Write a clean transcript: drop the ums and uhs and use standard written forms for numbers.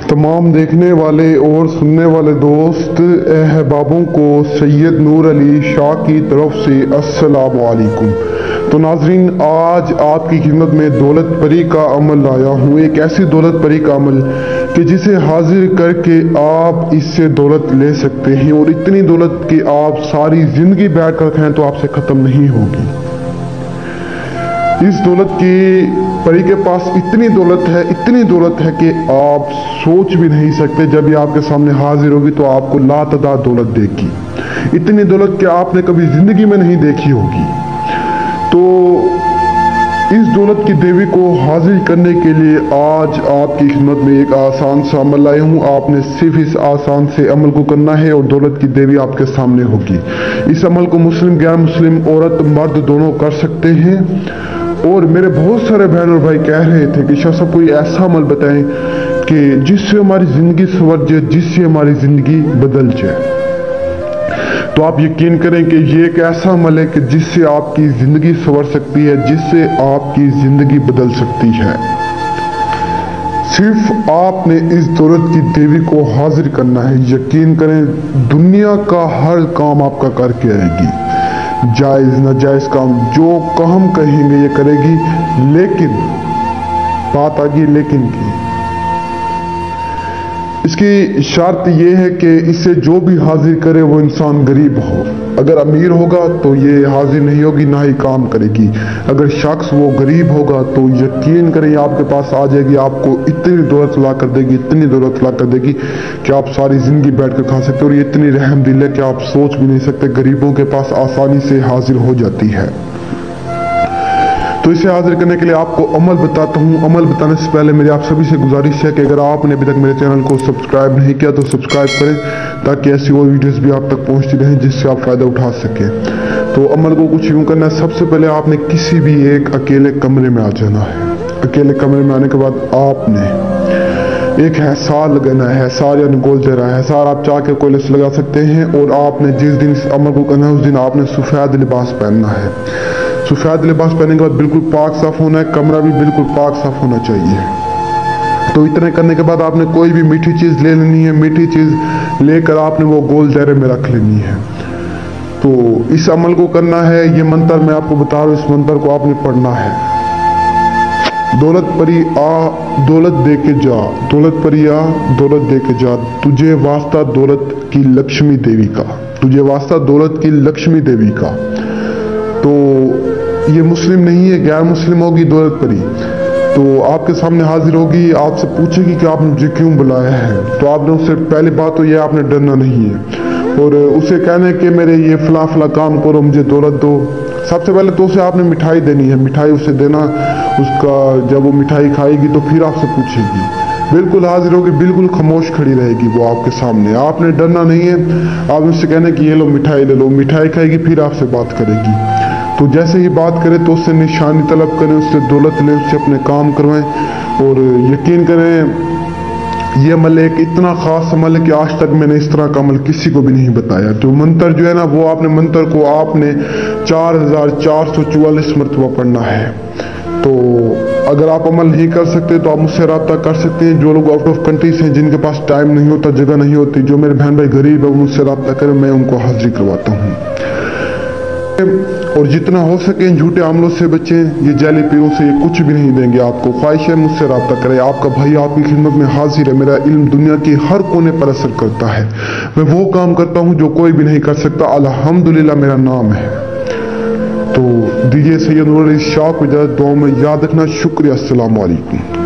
तमाम देखने वाले और सुनने वाले दोस्त अहबाबों को सैयद नूर अली शाह की तरफ से अस्सलाम वालेकुम। तो नाजरीन, आज आपकी खिदमत में दौलत परी का अमल लाया हूँ। एक ऐसी दौलत परी का अमल कि जिसे हाजिर करके आप इससे दौलत ले सकते हैं, और इतनी दौलत कि आप सारी जिंदगी बैठ कर खाएं तो आपसे ख़त्म नहीं होगी। इस दौलत की परी के पास इतनी दौलत है कि आप सोच भी नहीं सकते। जब ये आपके सामने हाजिर होगी तो आपको लातदाद दौलत देगी, इतनी दौलत कि आपने कभी जिंदगी में नहीं देखी होगी। तो इस दौलत की देवी को हाजिर करने के लिए आज आपकी खिदमत में एक आसान सा अमल लाया हूँ। आपने सिर्फ इस आसान से अमल को करना है और दौलत की देवी आपके सामने होगी। इस अमल को मुस्लिम, गैर मुस्लिम, औरत मर्द दोनों कर सकते हैं। और मेरे बहुत सारे बहन और भाई कह रहे थे कि शाह साहब कोई ऐसा अमल बताएं कि जिससे हमारी जिंदगी संवर जाए, जिससे हमारी जिंदगी बदल जाए। तो आप यकीन करें कि ये एक ऐसा अमल है कि जिससे आपकी जिंदगी संवर सकती है, जिससे आपकी जिंदगी बदल सकती है। सिर्फ आपने इस दौलत की देवी को हाजिर करना है। यकीन करें, दुनिया का हर काम आपका करके आएगी। जायज नाजायज काम, जो काम कहेंगे ये करेगी। लेकिन बात आ गई लेकिन की, इसकी शर्त ये है कि इसे जो भी हाजिर करे वो इंसान गरीब हो। अगर अमीर होगा तो ये हाजिर नहीं होगी, ना ही काम करेगी। अगर शख्स वो गरीब होगा तो यकीन करें आपके पास आ जाएगी, आपको इतनी दौलत ला कर देगी, इतनी दौलत ला कर देगी कि आप सारी जिंदगी बैठ कर खा सकते हो। और ये इतनी रहम दिल है कि आप सोच भी नहीं सकते, गरीबों के पास आसानी से हाजिर हो जाती है। तो इसे हाजिर करने के लिए आपको अमल बताता हूँ। अमल बताने से पहले मेरी आप सभी से गुजारिश है कि अगर आपने अभी तक मेरे चैनल को सब्सक्राइब नहीं किया तो सब्सक्राइब करें, ताकि ऐसी और वीडियोस भी आप तक पहुँचती रहें जिससे आप फ़ायदा उठा सकें। तो अमल को कुछ यूँ करना है। सबसे पहले आपने किसी भी एक अकेले कमरे में आ जाना है। अकेले कमरे में आने के बाद आपने एक हैसार लगाना है। हैसार या गोल जरा हैसार आप चाह के कोयले से लगा सकते हैं। और आपने जिस दिन इस अमल को करना है उस दिन आपने सफ़ेद लिबास पहनना है। सफ़ेद लिबास पहनने के बाद बिल्कुल पाक साफ होना है, कमरा भी बिल्कुल पाक साफ होना चाहिए। तो इतने करने के बाद आपने कोई भी मीठी चीज़ ले लेनी है। मीठी चीज़ लेकर आपने वो गोल दायरे में रख लेनी है। तो इस अमल को करना है। ये मंत्र मैं आपको बता रहा हूँ, इस मंत्र को आपने पढ़ना है। दौलत परी आ दौलत दे के जा, दौलत परी आ दौलत दे के जा, तुझे वास्ता दौलत की लक्ष्मी देवी का, तुझे वास्ता दौलत की लक्ष्मी देवी का। तो ये मुस्लिम नहीं है, गैर मुस्लिम होगी दौलत परी। तो आपके सामने हाजिर होगी, आपसे पूछेगी कि आपने मुझे क्यों बुलाया है। तो आपने उससे पहली बात तो ये आपने डरना नहीं है, और उसे कहना है कि मेरे ये फला फला काम करो, मुझे दौलत दो। सबसे पहले तो उसे आपने मिठाई देनी है। मिठाई उसे देना, उसका जब वो मिठाई खाएगी तो फिर आपसे पूछेगी। बिल्कुल हाजिर होगी, बिल्कुल खामोश खड़ी रहेगी वो आपके सामने। आपने डरना नहीं है। आप उससे कहना कि ये लो मिठाई ले लो। मिठाई खाएगी, फिर आपसे बात करेगी। तो जैसे ही बात करें तो उससे निशानी तलब करें, उससे दौलत लें, उससे अपने काम करवाएं। और यकीन करें ये अमल एक इतना ख़ास अमल है कि आज तक मैंने इस तरह का अमल किसी को भी नहीं बताया। तो मंत्र जो है ना, वो आपने मंत्र को आपने 4444 मरतबा पढ़ना है। तो अगर आप अमल नहीं कर सकते तो आप मुझसे रब्ता कर सकते हैं। जो लोग आउट ऑफ कंट्रीज हैं, जिनके पास टाइम नहीं होता, जगह नहीं होती, जो मेरे बहन भाई गरीब है, मुझसे रब्ता करें, मैं उनको हाजिर करवाता हूँ। और जितना हो सके झूठे अमलों से बचें। ये जाली पीरों से ये कुछ भी नहीं देंगे आपको। ख्वाहिश है मुझसे रब्ता करें। आपका भाई आपकी खिदमत में हाजिर है। मेरा इल्म दुनिया के हर कोने पर असर करता है। मैं वो काम करता हूँ जो कोई भी नहीं कर सकता। अल्हम्दुलिल्लाह मेरा नाम है। तो दीजिए सैयद नूर अली शाह को इजाज़त। दुआ में याद रखना। शुक्रिया। अस्सलाम वालेकुम।